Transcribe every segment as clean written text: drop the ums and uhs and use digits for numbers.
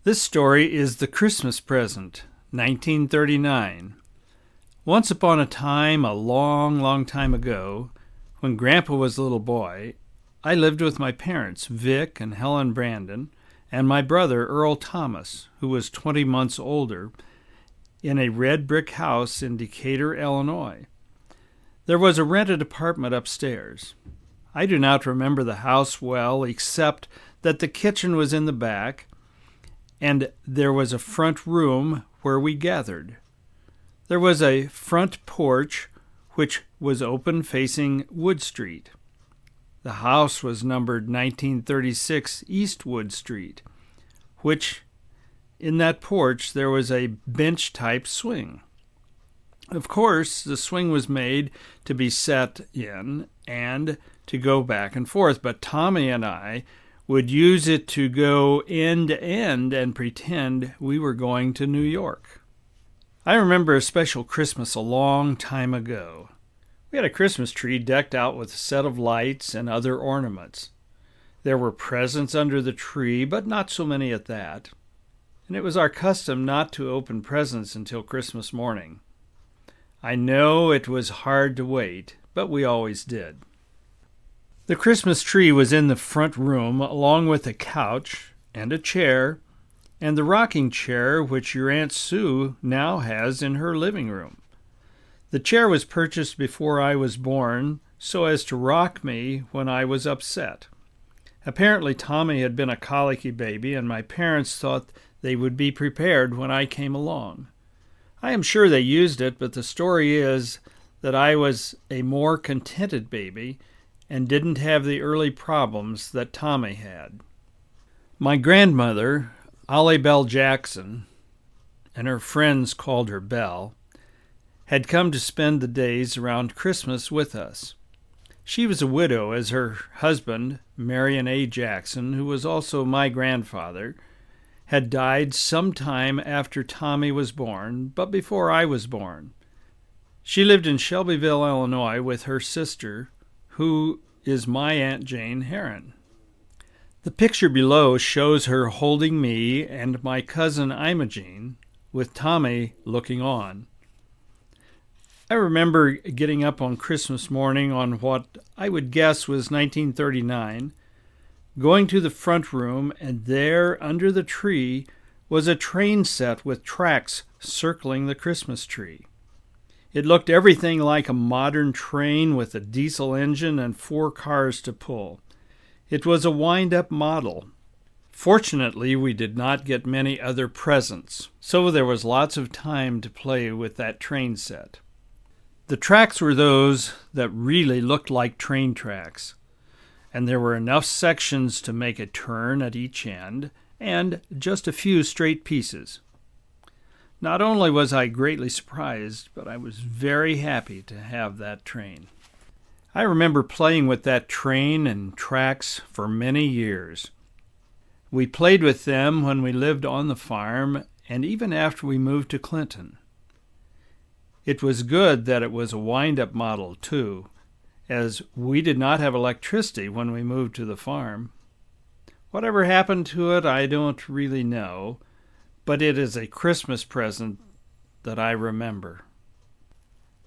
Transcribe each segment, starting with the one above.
This story is The Christmas Present, 1939. Once upon a time, a long, long time ago, when Grandpa was a little boy, I lived with my parents, Vic and Helen Brandon, and my brother, Earl Thomas, who was 20 months older, in a red brick house in Decatur, Illinois. There was a rented apartment upstairs. I do not remember the house well, except that the kitchen was in the back, and there was a front room where we gathered. There was a front porch which was open facing Wood Street. The house was numbered 1936 East Wood Street, which in that porch there was a bench-type swing. Of course, the swing was made to be sat in and to go back and forth, but Tommy and I would use it to go end to end and pretend we were going to New York. I remember a special Christmas a long time ago. We had a Christmas tree decked out with a set of lights and other ornaments. There were presents under the tree, but not so many at that. And it was our custom not to open presents until Christmas morning. I know it was hard to wait, but we always did. The Christmas tree was in the front room, along with a couch and a chair, and the rocking chair which your Aunt Sue now has in her living room. The chair was purchased before I was born, so as to rock me when I was upset. Apparently Tommy had been a colicky baby, and my parents thought they would be prepared when I came along. I am sure they used it, but the story is that I was a more contented baby and didn't have the early problems that Tommy had. My grandmother, Ollie Bell Jackson, and her friends called her Belle, had come to spend the days around Christmas with us. She was a widow, as her husband, Marion A. Jackson, who was also my grandfather, had died some time after Tommy was born, but before I was born. She lived in Shelbyville, Illinois, with her sister, who is my Aunt Jane Heron. The picture below shows her holding me and my cousin Imogene, with Tommy looking on. I remember getting up on Christmas morning on what I would guess was 1939, going to the front room, and there, under the tree, was a train set with tracks circling the Christmas tree. It looked everything like a modern train with a diesel engine and 4 cars to pull. It was a wind-up model. Fortunately, we did not get many other presents, so there was lots of time to play with that train set. The tracks were those that really looked like train tracks, and there were enough sections to make a turn at each end, and just a few straight pieces. Not only was I greatly surprised, but I was very happy to have that train. I remember playing with that train and tracks for many years. We played with them when we lived on the farm, and even after we moved to Clinton. It was good that it was a wind-up model, too, as we did not have electricity when we moved to the farm. Whatever happened to it, I don't really know, but it is a Christmas present that I remember.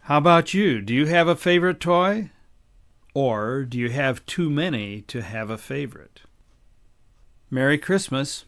How about you? Do you have a favorite toy? Or do you have too many to have a favorite? Merry Christmas.